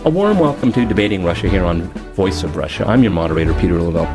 A warm welcome to Debating Russia here on Voice of Russia. I'm your moderator, Peter Lavelle.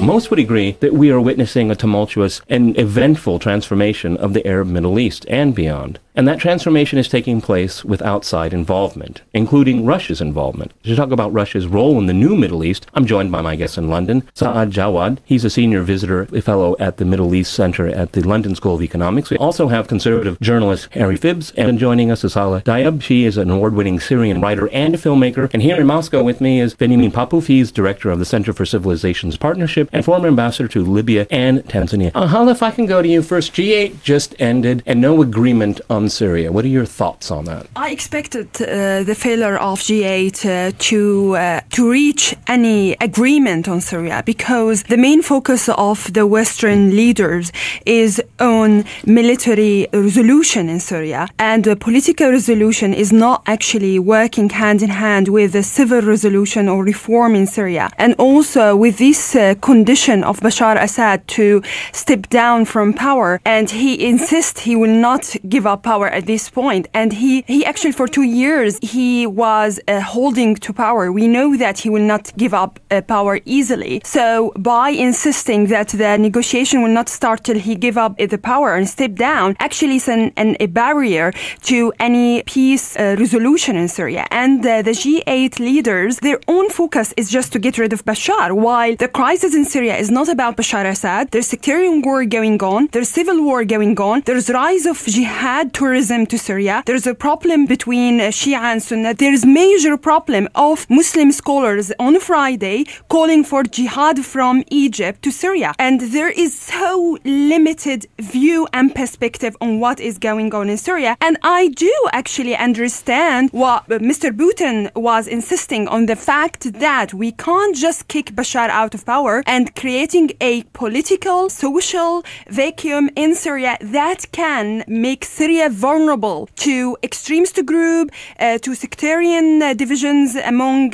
Most would agree that we are witnessing a tumultuous and eventful transformation of the Arab Middle East and beyond. And that transformation is taking place with outside involvement, including Russia's involvement. To talk about Russia's role in the new Middle East, I'm joined by my guest in London, Saad Jawad. He's a senior visitor fellow at the Middle East Center at the London School of Economics. We also have conservative journalist Phibbs, and joining us is Halla Diyab. She is an award-winning Syrian writer and a filmmaker. And here in Moscow with me is Veniamin Popov. He's director of the Center for Civilizations Partnership and former ambassador to Libya and Tanzania. Halla, if I can go to you first. G8 just ended and no agreement on Syria. What are your thoughts on that? I expected the failure of G8 to reach any agreement on Syria because the main focus of the Western leaders is on military resolution in Syria, and the political resolution is not actually working hand in hand with the civil resolution or reform in Syria. And also with this condition of Bashar Assad to step down from power, and he insists he will not give up power at this point. And he actually for 2 years he was holding to power. We know that he will not give up power easily. So by insisting that the negotiation will not start till he give up the power and step down, actually is a barrier to any peace resolution in Syria. And the G8 leaders, their own focus is just to get rid of Bashar, while the crisis in Syria is not about Bashar Assad. There's sectarian war going on. There's civil war going on. There's rise of jihad tourism to Syria. There's a problem between Shia and Sunni. There's major problem of Muslim scholars on Friday calling for jihad from Egypt to Syria. And there is so limited view and perspective on what is going on in Syria. And I do actually understand what Mr. Putin was insisting on, the fact that we can't just kick Bashar out of power and creating a political, social vacuum in Syria that can make Syria vulnerable to extremist group, to sectarian divisions among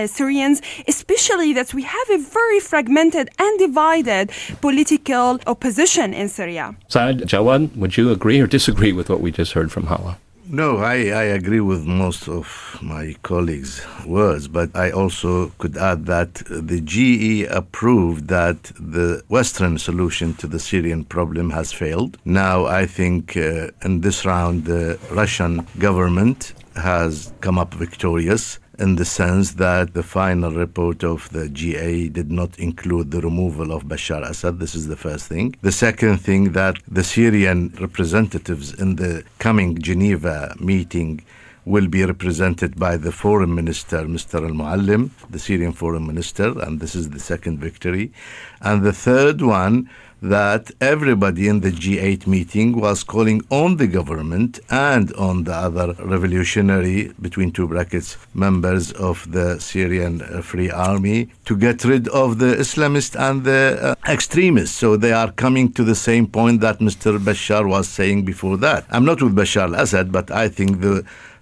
Syrians, especially that we have a very fragmented and divided political opposition in Syria. Saad, Jawad, would you agree or disagree with what we just heard from Halla? No, I agree with most of my colleagues' words, but I also could add that the GE approved that the Western solution to the Syrian problem has failed. Now, I think in this round, the Russian government has come up victorious, in the sense that the final report of the GA did not include the removal of Bashar Assad. This is the first thing. The second thing, that the Syrian representatives in the coming Geneva meeting will be represented by the foreign minister, Mr. Al-Muallim, the Syrian foreign minister, and this is the second victory. And the third one, that everybody in the G8 meeting was calling on the government and on the other revolutionary, between two brackets, members of the Syrian Free Army to get rid of the Islamists and the extremists. So they are coming to the same point that Mr. Bashar was saying before that. I'm not with Bashar al-Assad, but I think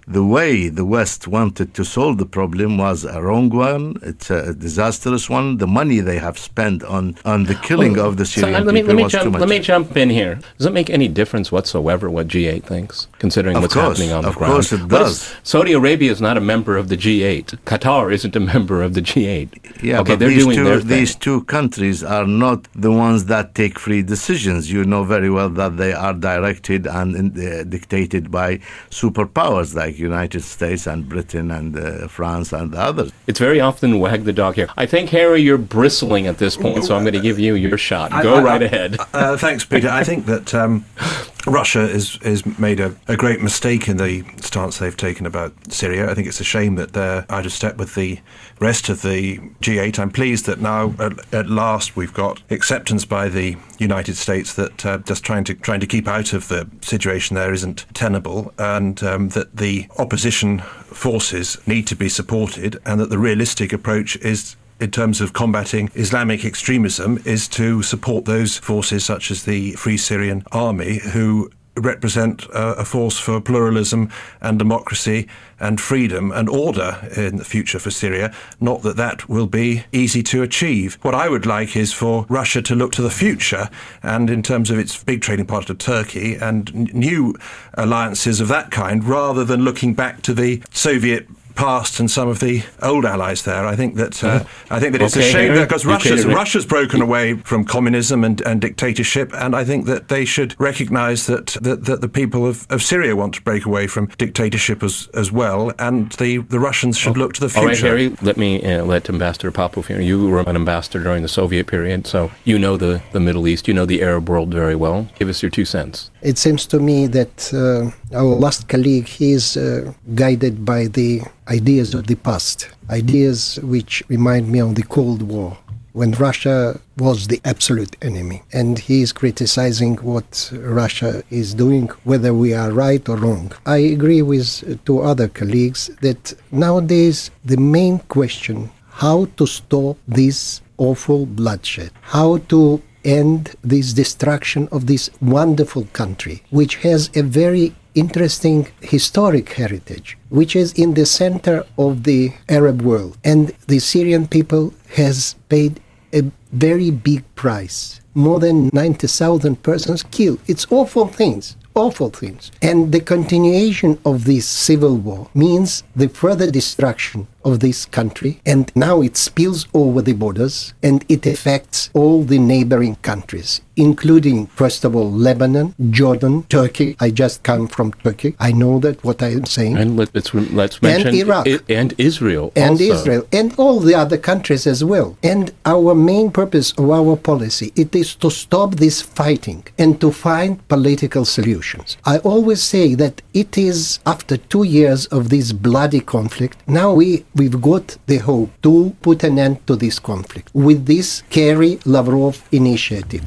the way the West wanted to solve the problem was a wrong one. It's a disastrous one. The money they have spent on the killing of the Syrian people was too much. Let me jump in here. Does it make any difference whatsoever what G8 thinks, considering what's happening on the ground? Of course it does. Saudi Arabia is not a member of the G8. Qatar isn't a member of the G8. Yeah, okay, but they're doing their thing. These two countries are not the ones that take free decisions. You know very well that they are directed and dictated by superpowers like United States and Britain and France and the others. It's very often wag the dog here. I think, Harry, you're bristling at this point, so I'm going to give you your shot. Go right ahead. Thanks, Peter. I think that Russia has made a great mistake in the stance they've taken about Syria. I think it's a shame that they're out of step with the rest of the G8. I'm pleased that now, at last, we've got acceptance by the United States that just trying to keep out of the situation there isn't tenable, and that the opposition forces need to be supported, and that the realistic approach is, in terms of combating Islamic extremism, is to support those forces such as the Free Syrian Army, who represent a force for pluralism and democracy and freedom and order in the future for Syria. Not that that will be easy to achieve. What I would like is for Russia to look to the future, and in terms of its big trading partner Turkey and new alliances of that kind, rather than looking back to the Soviet past and some of the old allies there. I think that it's a shame because Russia's broken away from communism and dictatorship, and I think that they should recognise that the people of Syria want to break away from dictatorship as well, and the Russians should look to the future. All right, Harry, let me let Ambassador Popov here. You were an ambassador during the Soviet period, so you know the Middle East, you know the Arab world very well. Give us your 2 cents. It seems to me that our last colleague, he is guided by the ideas of the past, ideas which remind me of the Cold War, when Russia was the absolute enemy. And he is criticizing what Russia is doing, whether we are right or wrong. I agree with 2 other colleagues that nowadays the main question, how to stop this awful bloodshed, how to end this destruction of this wonderful country, which has a very interesting historic heritage, which is in the center of the Arab world. And the Syrian people has paid a very big price. More than 90,000 persons killed. It's awful things. Awful things. And the continuation of this civil war means the further destruction of this country, and now it spills over the borders, and it affects all the neighboring countries, including, first of all, Lebanon, Jordan, Turkey. I just come from Turkey. I know that what I am saying. And let's mention and Iraq. And Israel and also. Israel, and all the other countries as well. And our main purpose of our policy, it is to stop this fighting and to find political solutions. I always say that it is after 2 years of this bloody conflict, now we've got the hope to put an end to this conflict with this Kerry-Lavrov initiative.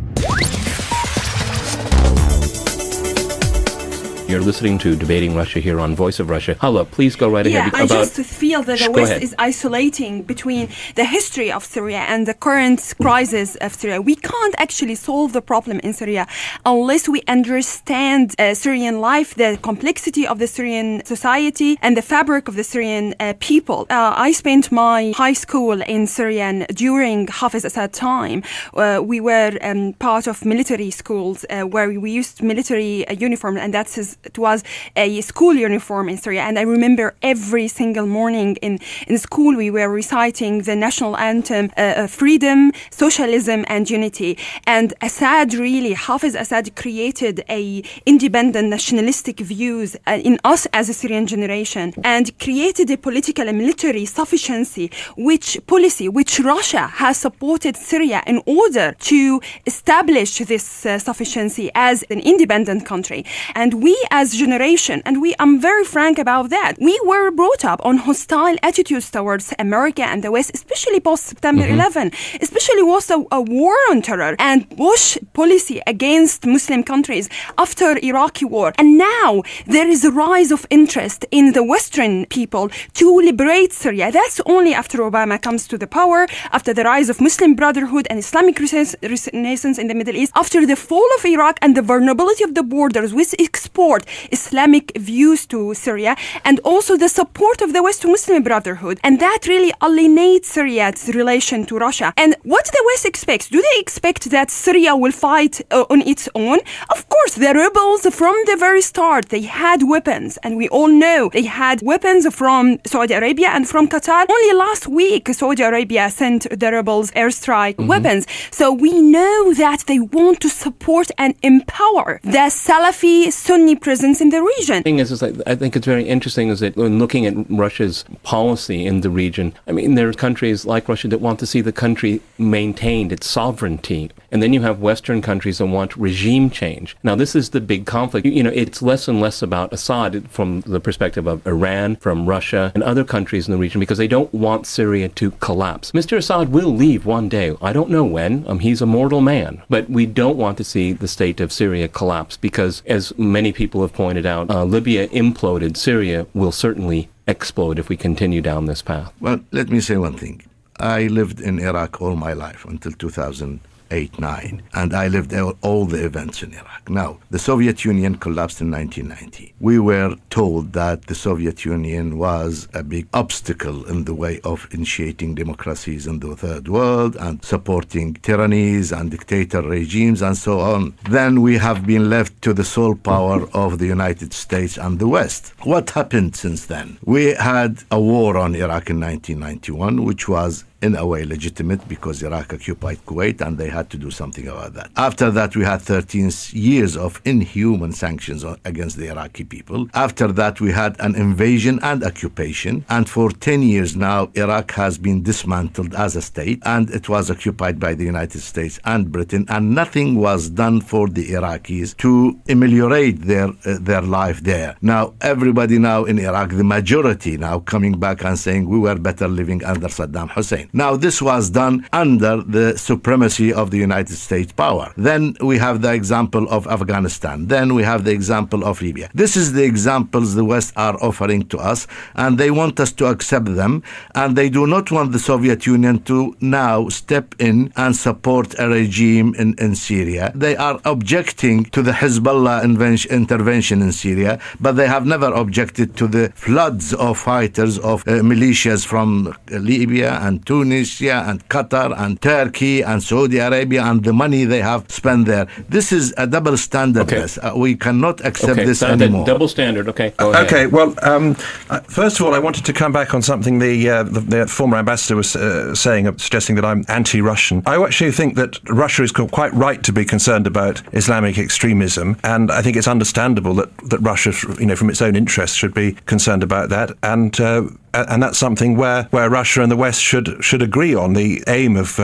You're listening to Debating Russia here on Voice of Russia. Halla, please go right ahead. I just feel that the West is isolating between the history of Syria and the current crisis of Syria. We can't actually solve the problem in Syria unless we understand Syrian life, the complexity of the Syrian society, and the fabric of the Syrian people. I spent my high school in Syria during Hafiz Assad time. We were part of military schools where we used military uniform, and it was a school uniform in Syria. And I remember every single morning in school we were reciting the national anthem, freedom, socialism, and unity. And Hafiz Assad created a independent nationalistic views in us as a Syrian generation, and created a political and military sufficiency which Russia has supported Syria in order to establish this sufficiency as an independent country. And we as generation, and I'm very frank about that, we were brought up on hostile attitudes towards America and the West, especially post September 11, especially was a war on terror and Bush policy against Muslim countries after Iraqi war. And now there is a rise of interest in the Western people to liberate Syria. That's only after Obama comes to the power, after the rise of Muslim Brotherhood and Islamic renaissance in the Middle East, after the fall of Iraq and the vulnerability of the borders which export Islamic views to Syria, and also the support of the Western Muslim Brotherhood. And that really alienates Syria's relation to Russia. And what the West expects? Do they expect that Syria will fight on its own? Of course, the rebels from the very start, they had weapons, and we all know they had weapons from Saudi Arabia and from Qatar. Only last week, Saudi Arabia sent the rebels airstrike weapons. So we know that they want to support and empower the Salafi Sunni presence in the region. The thing is I think it's very interesting is that when looking at Russia's policy in the region, I mean, there's countries like Russia that want to see the country maintained its sovereignty. And then you have Western countries that want regime change. Now, this is the big conflict. You know, it's less and less about Assad from the perspective of Iran, from Russia, and other countries in the region, because they don't want Syria to collapse. Mr. Assad will leave one day. I don't know when. He's a mortal man. But we don't want to see the state of Syria collapse because, as many people have pointed out, Libya imploded. Syria will certainly explode if we continue down this path. Well, let me say one thing. I lived in Iraq all my life until 2000. 8-9, and I lived all the events in Iraq. Now, the Soviet Union collapsed in 1990. We were told that the Soviet Union was a big obstacle in the way of initiating democracies in the Third World and supporting tyrannies and dictator regimes and so on. Then we have been left to the sole power of the United States and the West. What happened since then? We had a war on Iraq in 1991, which was in a way legitimate because Iraq occupied Kuwait and they had to do something about that. After that, we had 13 years of inhuman sanctions against the Iraqi people. After that, we had an invasion and occupation. And for 10 years now, Iraq has been dismantled as a state, and it was occupied by the United States and Britain, and nothing was done for the Iraqis to ameliorate their life there. Now, everybody now in Iraq, the majority now coming back and saying we were better living under Saddam Hussein. Now, this was done under the supremacy of the United States power. Then we have the example of Afghanistan. Then we have the example of Libya. This is the examples the West are offering to us, and they want us to accept them, and they do not want the Soviet Union to now step in and support a regime in Syria. They are objecting to the Hezbollah intervention in Syria, but they have never objected to the floods of fighters, of militias from Libya and Tunisia and Qatar and Turkey and Saudi Arabia, and the money they have spent there. This is a double standard. Okay. We cannot accept this Saad, anymore. Double standard. Okay. Go ahead. Okay. Well, first of all, I wanted to come back on something the former ambassador was saying, suggesting that I'm anti-Russian. I actually think that Russia is quite right to be concerned about Islamic extremism, and I think it's understandable that Russia, from its own interests, should be concerned about that. And that's something where Russia and the West should agree on the aim of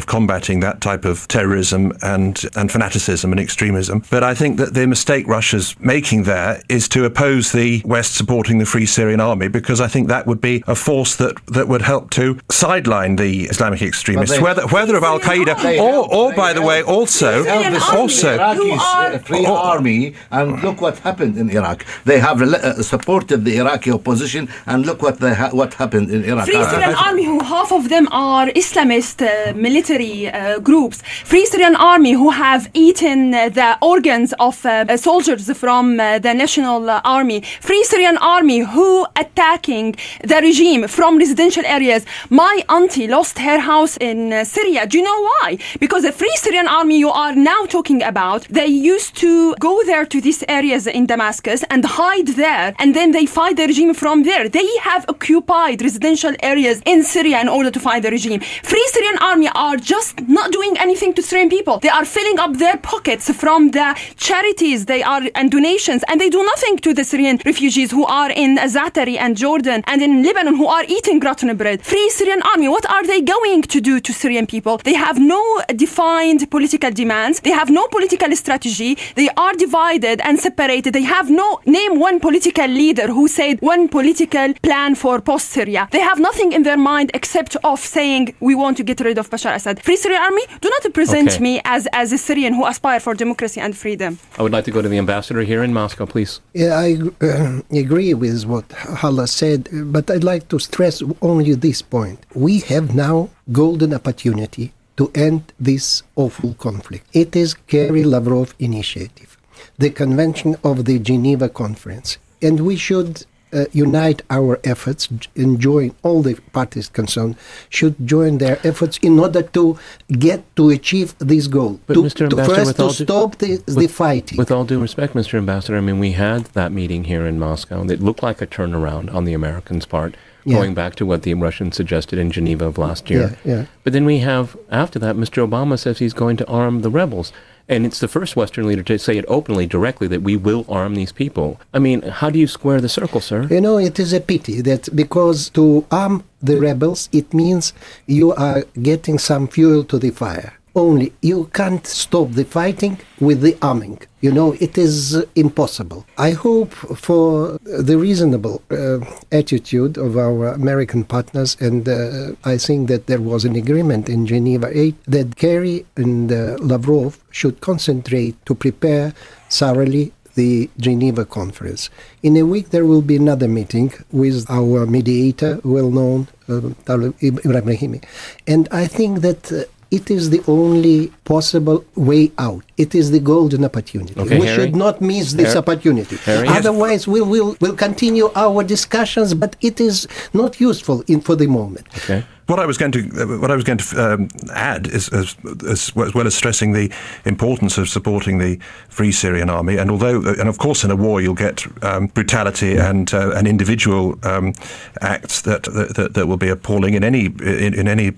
combating that type of terrorism and fanaticism and extremism. But I think that the mistake Russia's making there is to oppose the West supporting the Free Syrian Army, because I think that would be a force that would help to sideline the Islamic extremists, whether of Al Qaeda or by the way, also Iraqis Free Army, and look what happened in Iraq. They have supported the Iraqi opposition, and look what happened in Iraq. Free Syrian Army, who half of them are Islamist military groups. Free Syrian Army, who have eaten the organs of soldiers from the National Army. Free Syrian Army, who attacking the regime from residential areas. My auntie lost her house in Syria. Do you know why? Because the Free Syrian Army you are now talking about, they used to go there to these areas in Damascus and hide there, and then they fight the regime from there. They have occupied residential areas in Syria in order to fight the regime. Free Syrian Army are just not doing anything to Syrian people. They are filling up their pockets from the charities and donations, and they do nothing to the Syrian refugees who are in Zatari and Jordan and in Lebanon, who are eating gratin bread. Free Syrian Army, what are they going to do to Syrian people? They have no defined political demands. They have no political strategy. They are divided and separated. They have name one political leader who said one political plan for post-Syria. They have nothing in their mind except of saying we want to get rid of Bashar Assad. Free Syrian Army, do not present me as a Syrian who aspire for democracy and freedom. I would like to go to the ambassador here in Moscow, please. Yeah, I agree with what Halla said, but I'd like to stress only this point. We have now golden opportunity to end this awful conflict. It is Kerry Lavrov initiative, the convention of the Geneva Conference, and we should unite our efforts and join all the parties concerned should join their efforts in order to achieve this goal. But Mr. Ambassador, stop the fighting. With all due respect, Mr. Ambassador, I mean, we had that meeting here in Moscow, and it looked like a turnaround on the Americans' part, going back to what the Russians suggested in Geneva of last year. But then we have, after that, Mr. Obama says he's going to arm the rebels. And it's the first Western leader to say it openly, directly, that we will arm these people. I mean, how do you square the circle, sir? It is a pity that because to arm the rebels, it means you are getting some fuel to the fire. Only you can't stop the fighting with the arming. It is impossible. I hope for the reasonable attitude of our American partners, and I think that there was an agreement in Geneva 8 that Kerry and Lavrov should concentrate to prepare thoroughly the Geneva Conference. In a week there will be another meeting with our mediator, well-known, Ibrahimi. And I think that it is the only possible way out. It is the golden opportunity. Okay, we Harry? should not miss this opportunity. Harry? Otherwise, we'll continue our discussions, but it is not useful for the moment. Okay. What I was going to add is, as well as stressing the importance of supporting the Free Syrian Army, and of course in a war you'll get brutality and individual acts that will be appalling in any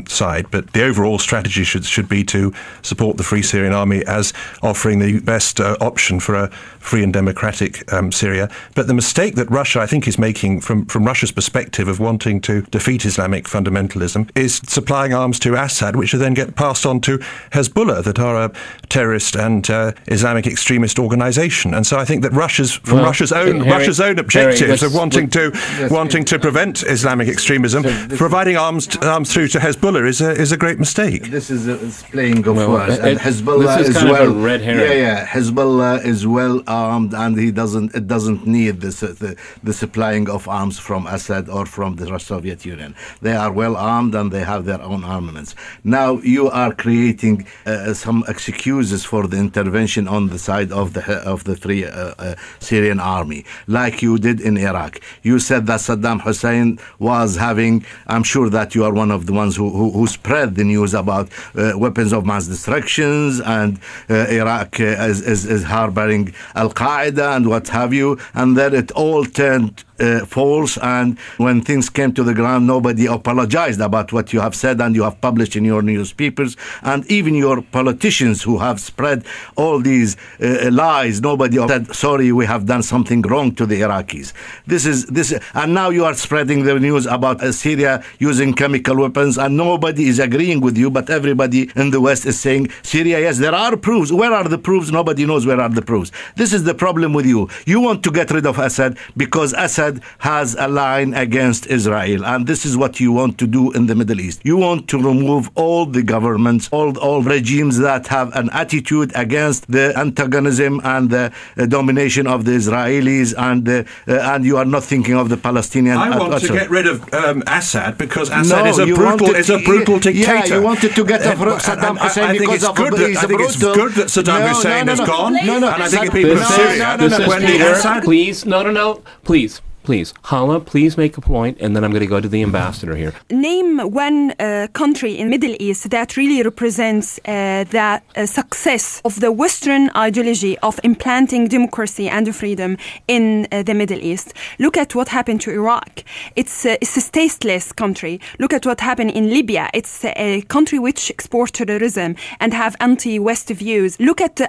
side, but the overall strategy should be to support the Free Syrian Army as offering the best option for a free and democratic Syria. But the mistake that Russia, I think, is making from Russia's perspective of wanting to defeat Islamic fundamentalism is supplying arms to Assad, which then get passed on to Hezbollah, that are a terrorist and Islamic extremist organisation. And so I think that Russia's own objectives of wanting to prevent Islamic extremism, providing arms through to Hezbollah is a great mistake. This is playing of words. And Hezbollah this is is kind well. of a red herring. Yeah. Hezbollah is well armed, and it doesn't need the supplying of arms from Assad or from the Soviet Union. They are well armed and they have their own armaments. Now you are creating some excuses for the intervention on the side of the Free Syrian Army, like you did in Iraq. You said that Saddam Hussein was having. I'm sure that you are one of the ones who spread the news about weapons of mass destructions, and Iraq is harboring Al Qaeda and what have you, and then it all turned false, and when things came to the ground, nobody apologized about what you have said and you have published in your newspapers, and even your politicians who have spread all these lies, nobody said, sorry, we have done something wrong to the Iraqis. And now you are spreading the news about Syria using chemical weapons, and nobody is agreeing with you, but everybody in the West is saying, Syria, yes, there are proofs. Where are the proofs? Nobody knows where are the proofs. This is the problem with you. You want to get rid of Assad because Assad has a line against Israel, and this is what you want to do in the Middle East. You want to remove all the governments, all regimes that have an attitude against the antagonism and the domination of the Israelis, and you are not thinking of the Palestinians. I want to get rid of Assad because Assad is a brutal dictator. Yeah, you wanted to get rid of Saddam Hussein because of I think it's good that Saddam Hussein has gone, and I think people of Syria, when the Assad... Please, Halla, please make a point, and then I'm going to go to the ambassador here. Name one country in Middle East that really represents the success of the Western ideology of implanting democracy and freedom in the Middle East. Look at what happened to Iraq. It's a stateless country. Look at what happened in Libya. It's a country which exports terrorism and have anti-West views. Look at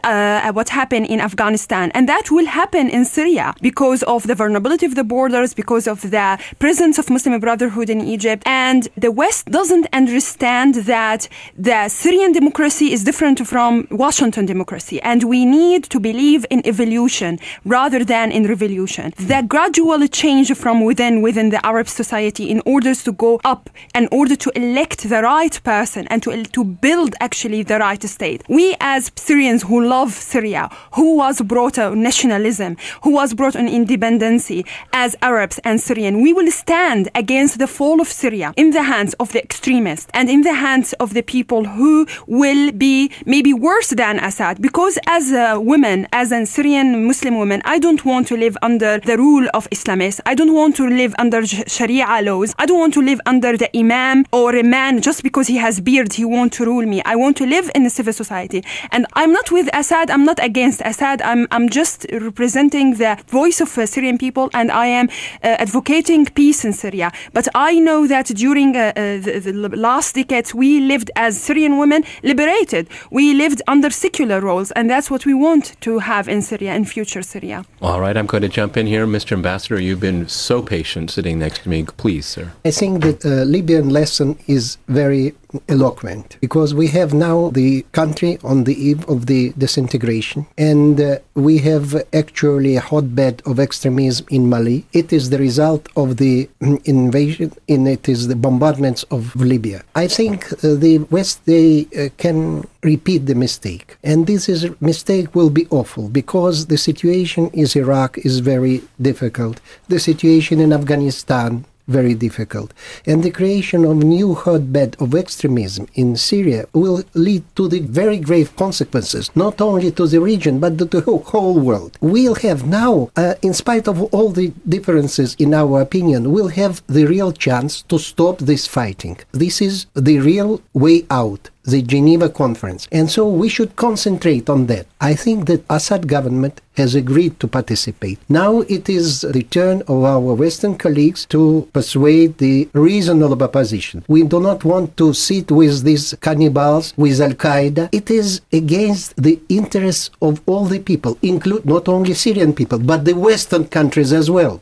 what happened in Afghanistan. And that will happen in Syria because of the vulnerability of the border, because of the presence of Muslim Brotherhood in Egypt. And the West doesn't understand that the Syrian democracy is different from Washington democracy. And we need to believe in evolution rather than in revolution. The gradual change from within the Arab society in order to go up, in order to elect the right person and to build actually the right state. We as Syrians who love Syria, who was brought on nationalism, who was brought on independency, as Arabs and Syrian, we will stand against the fall of Syria in the hands of the extremists and in the hands of the people who will be maybe worse than Assad. Because as a woman, as a Syrian Muslim woman, I don't want to live under the rule of Islamists. I don't want to live under Sharia laws. I don't want to live under the imam or a man just because he has beard, he wants to rule me. I want to live in a civil society. And I'm not with Assad. I'm not against Assad. I'm just representing the voice of Syrian people, and I am advocating peace in Syria. But I know that during the last decades, we lived as Syrian women liberated. We lived under secular roles, and that's what we want to have in Syria, in future Syria. All right, I'm going to jump in here. Mr. Ambassador, you've been so patient sitting next to me. Please, sir. I think that Libyan lesson is very eloquent because we have now the country on the eve of the disintegration, and we have actually a hotbed of extremism in Mali. It is the result of the invasion, and it is the bombardments of Libya. I think the West, they can repeat the mistake, and this mistake will be awful because the situation in Iraq is very difficult. The situation in Afghanistan very difficult. And the creation of new hotbed of extremism in Syria will lead to the very grave consequences, not only to the region, but to the whole world. We'll have now, in spite of all the differences in our opinion, we'll have the real chance to stop this fighting. This is the real way out, the Geneva Conference. And so we should concentrate on that. I think that Assad government has agreed to participate. Now it is the turn of our Western colleagues to persuade the reasonable opposition. We do not want to sit with these cannibals, with Al-Qaeda. It is against the interests of all the people, include not only Syrian people, but the Western countries as well.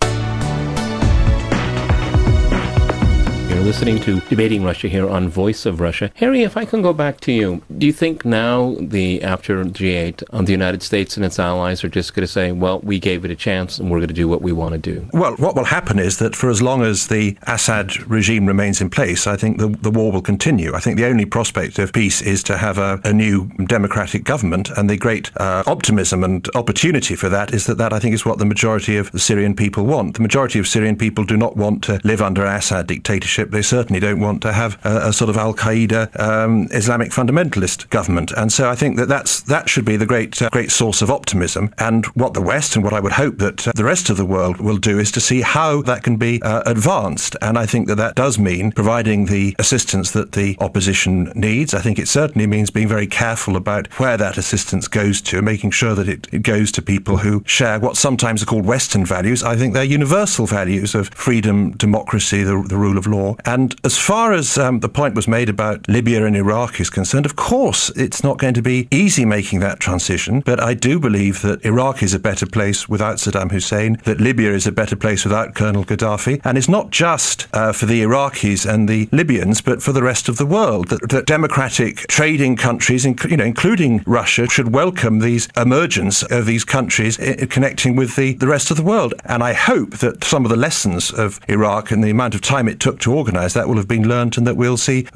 Listening to Debating Russia here on Voice of Russia. Harry, if I can go back to you, do you think now, after G8, the United States and its allies are just going to say, well, we gave it a chance and we're going to do what we want to do? Well, what will happen is that for as long as the Assad regime remains in place, I think the war will continue. I think the only prospect of peace is to have a new democratic government, and the great optimism and opportunity for that is that I think is what the majority of the Syrian people want. The majority of Syrian people do not want to live under Assad dictatorship. They certainly don't want to have a sort of Al-Qaeda Islamic fundamentalist government. And so I think that should be the great source of optimism. And what the West and what I would hope that the rest of the world will do is to see how that can be advanced. And I think that does mean providing the assistance that the opposition needs. I think it certainly means being very careful about where that assistance goes to, making sure that it goes to people who share what sometimes are called Western values. I think they're universal values of freedom, democracy, the rule of law. And as far as the point was made about Libya and Iraq is concerned, of course, it's not going to be easy making that transition. But I do believe that Iraq is a better place without Saddam Hussein, that Libya is a better place without Colonel Gaddafi. And it's not just for the Iraqis and the Libyans, but for the rest of the world, that democratic trading countries, including Russia, should welcome these emergence of these countries connecting with the rest of the world. And I hope that some of the lessons of Iraq and the amount of time it took to organise that will have been learnt, and that we'll see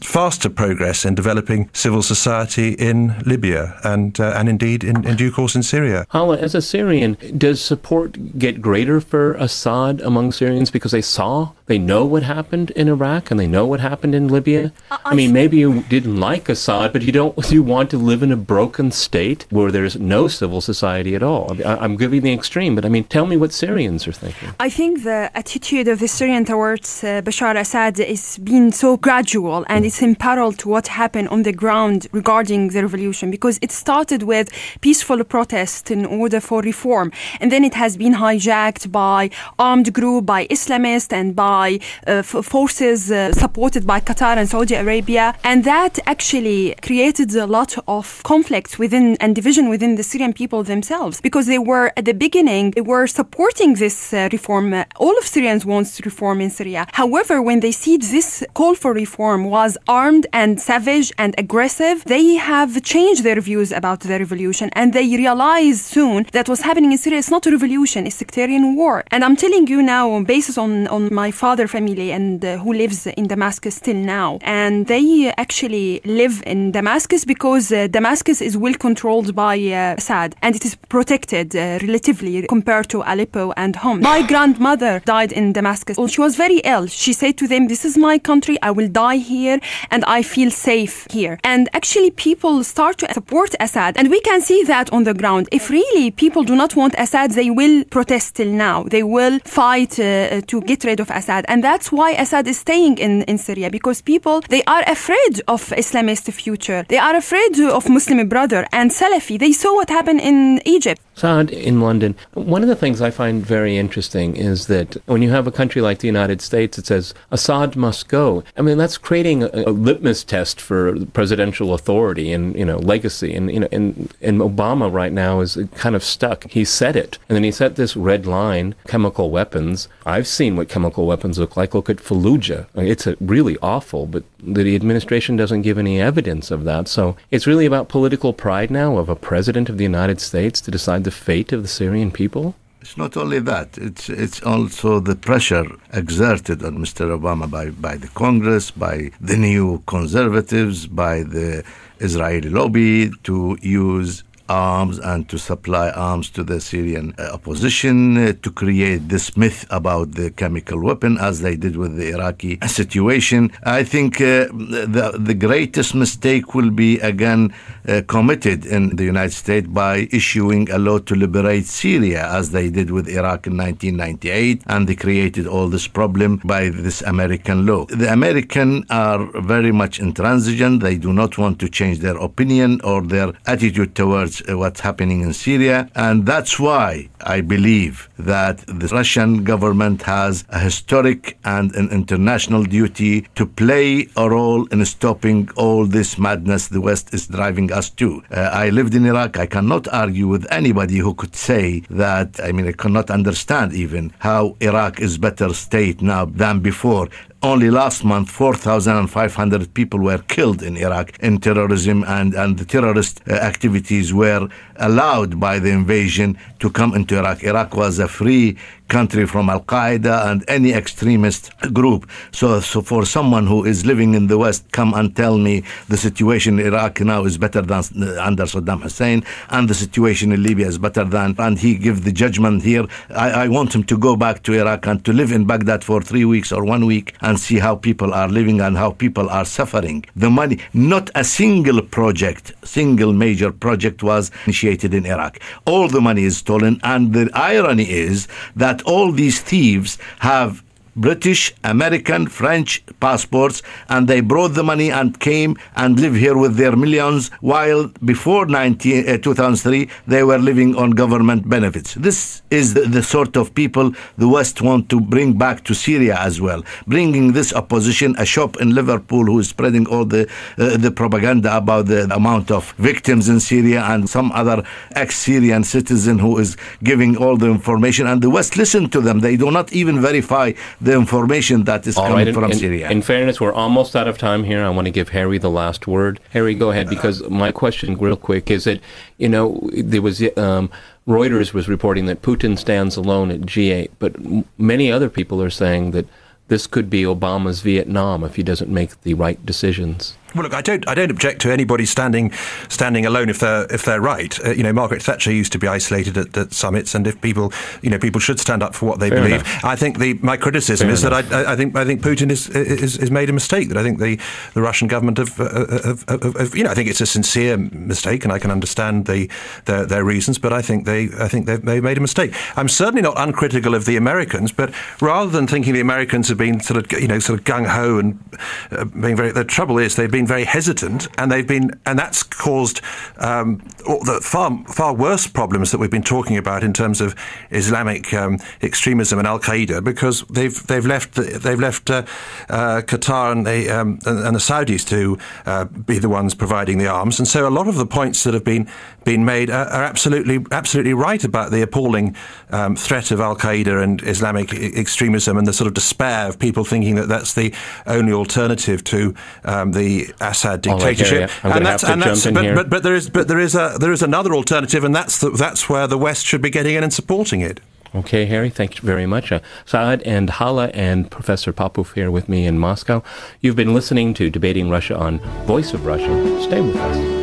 faster progress in developing civil society in Libya and indeed in due course in Syria. Halla, as a Syrian, does support get greater for Assad among Syrians because they know what happened in Iraq and they know what happened in Libya? I mean, maybe you didn't like Assad, but you want to live in a broken state where there's no civil society at all. I'm giving the extreme, but I mean, tell me what Syrians are thinking. I think the attitude of the Syrian towards Bashar Assad is being so gradual, and it's in parallel to what happened on the ground regarding the revolution, because it started with peaceful protest in order for reform, and then it has been hijacked by armed group, by Islamists, and by forces supported by Qatar and Saudi Arabia, and that actually created a lot of conflict within and division within the Syrian people themselves, because they were at the beginning supporting this reform. All of Syrians want reform in Syria. However, when they see this call for reform was armed and savage and aggressive, they have changed their views about the revolution, and they realize soon that what's happening in Syria is not a revolution, it's sectarian war. And I'm telling you now, based on my father family and who lives in Damascus till now, and they actually live in Damascus because Damascus is well controlled by Assad, and it is protected relatively compared to Aleppo and Homs. My grandmother died in Damascus. She was very ill. She said to them, this is my country, I will die here and I feel safe here. And actually people start to support Assad, and we can see that on the ground. If really people do not want Assad, they will protest till now. They will fight to get rid of Assad, and that's why Assad is staying in Syria, because people, they are afraid of Islamist future. They are afraid of Muslim brother and Salafi. They saw what happened in Egypt. Saad, in London, one of the things I find very interesting is that when you have a country like the United States, it says Assad must go. I mean, that's creating a litmus test for presidential authority and legacy. And Obama right now is kind of stuck. He said it, and then he set this red line: chemical weapons. I've seen what chemical weapons look like. Look at Fallujah. It's really awful, but the administration doesn't give any evidence of that. So it's really about political pride now of a president of the United States to decide the fate of the Syrian people? It's not only that. It's also the pressure exerted on Mr. Obama by the Congress, by the new conservatives, by the Israeli lobby to use arms and to supply arms to the Syrian opposition, to create this myth about the chemical weapon, as they did with the Iraqi situation. I think the greatest mistake will be again committed in the United States by issuing a law to liberate Syria, as they did with Iraq in 1998, and they created all this problem by this American law. The Americans are very much intransigent. They do not want to change their opinion or their attitude towards what's happening in Syria, and that's why I believe that the Russian government has a historic and an international duty to play a role in stopping all this madness the West is driving us to. I lived in Iraq. I cannot argue with anybody who could say that. I cannot understand even how Iraq is better state now than before. Only last month, 4,500 people were killed in Iraq in terrorism, and the terrorist activities were allowed by the invasion to come into Iraq. Iraq was a free country from Al-Qaeda and any extremist group. So for someone who is living in the West, come and tell me the situation in Iraq now is better than under Saddam Hussein, and the situation in Libya is better than, and he give the judgment here. I want him to go back to Iraq and to live in Baghdad for 3 weeks or 1 week and see how people are living and how people are suffering. The money, not a single major project was initiated in Iraq. All the money is stolen, and the irony is that all these thieves have British, American, French passports, and they brought the money and came and live here with their millions, while before 2003 they were living on government benefits. This is the sort of people the West want to bring back to Syria as well, bringing this opposition, a shop in Liverpool who is spreading all the propaganda about the amount of victims in Syria, and some other ex-Syrian citizen who is giving all the information, and the West listen to them. They do not even verify the information that is coming from Syria. In fairness, we're almost out of time here. I want to give Harry the last word. Harry, go ahead, because my question real quick is that, there was Reuters was reporting that Putin stands alone at G8, but many other people are saying that this could be Obama's Vietnam if he doesn't make the right decisions. Well, look, I don't object to anybody standing alone if they're right. Margaret Thatcher used to be isolated at summits, and if people should stand up for what they believe. Enough. I think my criticism is that I think Putin is made a mistake. That I think the Russian government have I think it's a sincere mistake, and I can understand their reasons, but I think they've made a mistake. I'm certainly not uncritical of the Americans, but rather than thinking the Americans have been sort of gung ho and being very, the trouble is they've been very hesitant, and that's caused the far worse problems that we've been talking about in terms of Islamic extremism and Al Qaeda, because they've left Qatar and the Saudis to be the ones providing the arms, and so a lot of the points that have been made are absolutely right about the appalling threat of Al Qaeda and Islamic extremism, and the sort of despair of people thinking that that's the only alternative to the Assad dictatorship. But there is another alternative, and that's where the West should be getting in and supporting it. Okay, Harry, thank you very much. Saad and Halla and Professor Popov here with me in Moscow. You've been listening to Debating Russia on Voice of Russia. Stay with us.